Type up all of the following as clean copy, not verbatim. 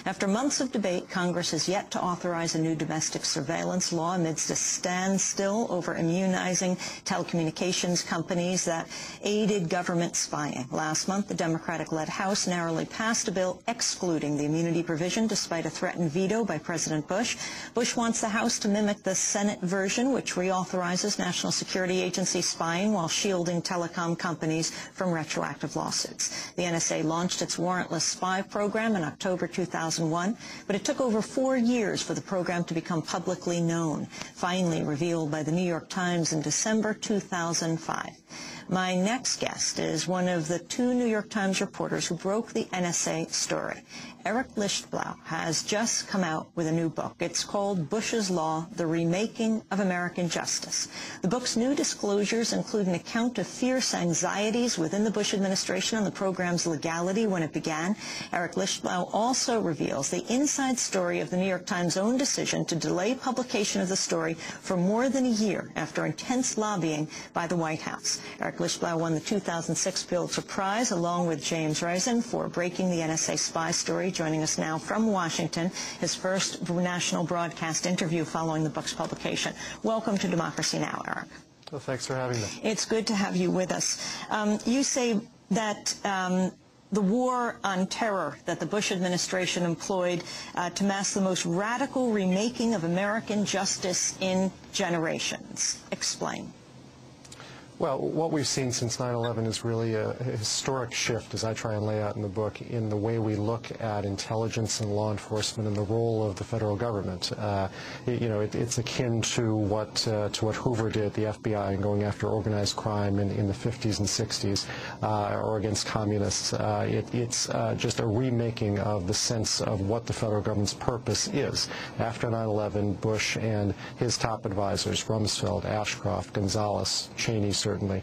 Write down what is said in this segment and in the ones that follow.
After months of debate, Congress has yet to authorize a new domestic surveillance law amidst a standstill over immunizing telecommunications companies that aided government spying. Last month, the Democratic-led House narrowly passed a bill excluding the immunity provision despite a threatened veto by President Bush. Bush wants the House to mimic the Senate version, which reauthorizes National Security Agency spying while shielding telecom companies from retroactive lawsuits. The NSA launched its warrantless spy program in October 2001, but it took over 4 years for the program to become publicly known, finally revealed by the New York Times in December 2005. My next guest is one of the 2 New York Times reporters who broke the NSA story. Eric Lichtblau has just come out with a new book. It's called Bush's Law, The Remaking of American Justice. The book's new disclosures include an account of fierce anxieties within the Bush administration on the program's legality when it began. Eric Lichtblau also reveals the inside story of the New York Times' own decision to delay publication of the story for more than a year after intense lobbying by the White House. Eric Lichtblau won the 2006 Pulitzer Prize along with James Risen for breaking the NSA spy story, joining us now from Washington, his first national broadcast interview following the book's publication. Welcome to Democracy Now!, Eric. Well, thanks for having me. It's good to have you with us. You say that the war on terror that the Bush administration employed to mask the most radical remaking of American justice in generations. Explain. Well, what we've seen since 9/11 is really a historic shift, as I try and lay out in the book, in the way we look at intelligence and law enforcement and the role of the federal government. It's akin to what Hoover did at the FBI in going after organized crime in the 50s and 60s or against communists. It's just a remaking of the sense of what the federal government's purpose is. After 9/11, Bush and his top advisors, Rumsfeld, Ashcroft, Gonzales, Cheney, certainly,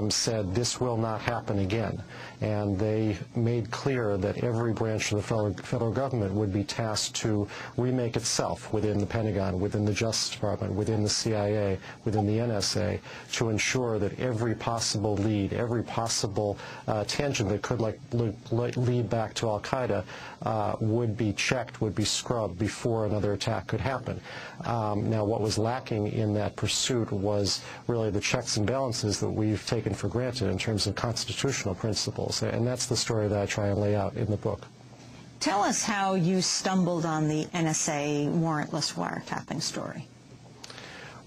said this will not happen again. And they made clear that every branch of the federal government would be tasked to remake itself within the Pentagon, within the Justice Department, within the CIA, within the NSA, to ensure that every possible lead, every possible tangent that could lead back to al-Qaeda would be checked, would be scrubbed before another attack could happen. Now, what was lacking in that pursuit was really the checks and balances that we've taken for granted in terms of constitutional principles, and that's the story that I try and lay out in the book. Tell us how you stumbled on the NSA warrantless wiretapping story.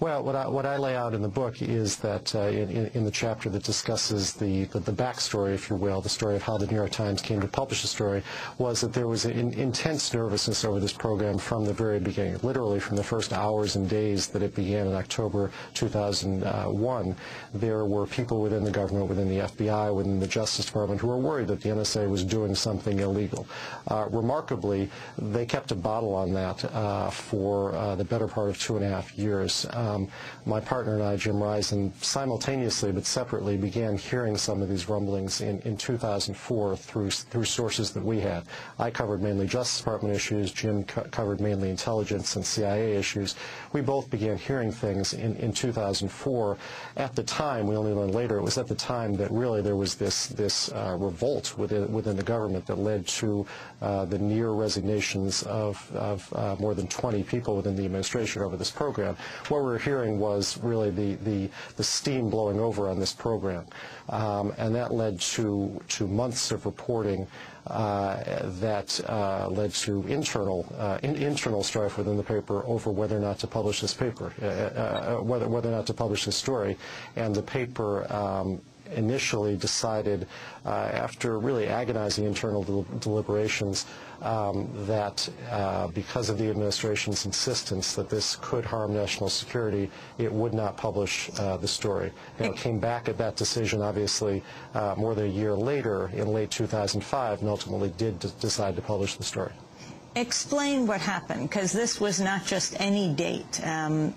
Well, what I lay out in the book is that in the chapter that discusses the backstory, if you will, the story of how the New York Times came to publish the story, was that there was an intense nervousness over this program from the very beginning, literally from the first hours and days that it began in October 2001. There were people within the government, within the FBI, within the Justice Department, who were worried that the NSA was doing something illegal. Remarkably, they kept a bottle on that for the better part of 2.5 years. My partner and I, Jim Risen, simultaneously but separately began hearing some of these rumblings in 2004 through sources that we had. I covered mainly Justice Department issues. Jim covered mainly intelligence and CIA issues. We both began hearing things in 2004. At the time, we only learned later, it was at the time that really there was this revolt within the government that led to the near resignations of more than 20 people within the administration over this program. What we were hearing was really the steam blowing over on this program, and that led to months of reporting that led to internal strife within the paper over whether or not to publish this paper, whether or not to publish this story, and the paper initially decided, after really agonizing internal deliberations, that because of the administration's insistence that this could harm national security, it would not publish the story. It came back at that decision, obviously, more than a year later, in late 2005, and ultimately did decide to publish the story. Explain what happened, because this was not just any date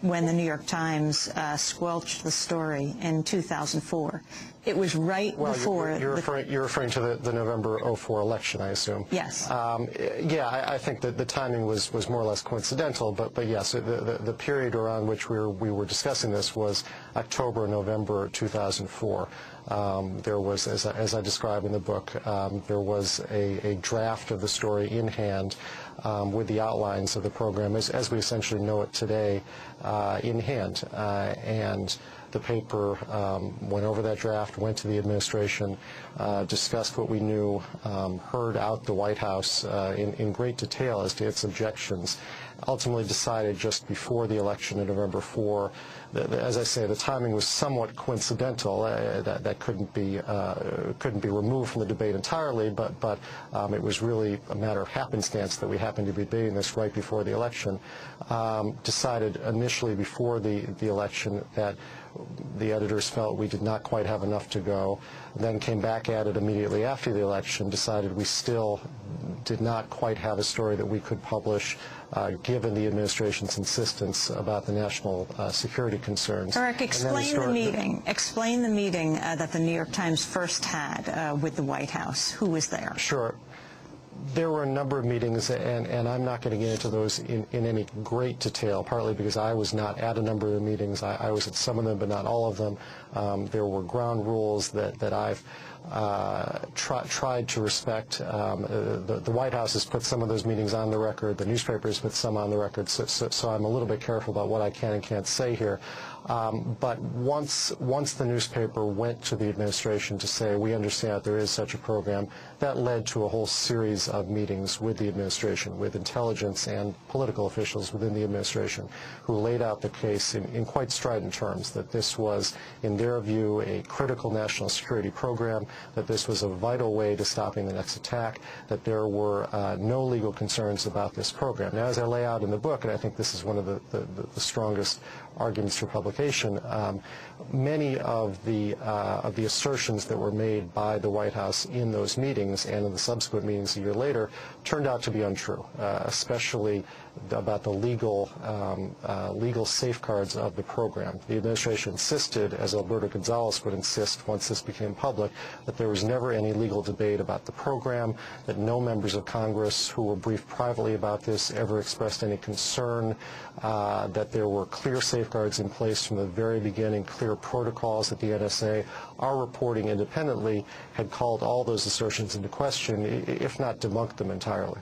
when the New York Times squelched the story in 2004. It was right before. You're referring to the November 2004 election, I assume. Yes. Yeah, I think that the timing was more or less coincidental, but yes, the period around which we were discussing this was October, November 2004. There was, as I describe in the book, there was a draft of the story in hand with the outlines of the program as we essentially know it today in hand. And the paper went over that draft, went to the administration, discussed what we knew, heard out the White House in great detail as to its objections, ultimately decided just before the election of November 4. As I say, the timing was somewhat coincidental. That couldn't be removed from the debate entirely, but it was really a matter of happenstance that we happened to be debating this right before the election. Decided initially before the election that the editors felt we did not quite have enough to go, then came back at it immediately after the election, decided we still did not quite have a story that we could publish given the administration's insistence about the national security concerns. Eric, explain the meeting. Explain the meeting that the New York Times first had with the White House. Who was there? Sure. There were a number of meetings, and I'm not going to get into those in any great detail, partly because I was not at a number of the meetings. I was at some of them, but not all of them. There were ground rules that I've tried to respect. The White House has put some of those meetings on the record. The newspapers put some on the record, so I'm a little bit careful about what I can and can't say here. But once the newspaper went to the administration to say, we understand that there is such a program, that led to a whole series of meetings with the administration, with intelligence and political officials within the administration, who laid out the case in quite strident terms, that this was, in their view, a critical national security program, that this was a vital way to stopping the next attack, that there were no legal concerns about this program. Now, as I lay out in the book, and I think this is one of the strongest arguments for publication, many of the assertions that were made by the White House in those meetings and in the subsequent meetings a year later turned out to be untrue, especially about the legal safeguards of the program. The administration insisted, as Alberto Gonzales would insist once this became public, that there was never any legal debate about the program, that no members of Congress who were briefed privately about this ever expressed any concern, that there were clear safeguards in place from the very beginning, clear protocols that the NSA, our reporting independently, had called all those assertions into question, if not debunked them entirely.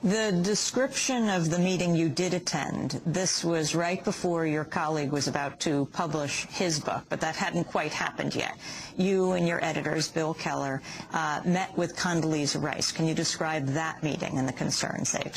The description of the meeting you did attend, this was right before your colleague was about to publish his book, but that hadn't quite happened yet. You and your editors, Bill Keller, met with Condoleezza Rice. Can you describe that meeting and the concerns they expressed?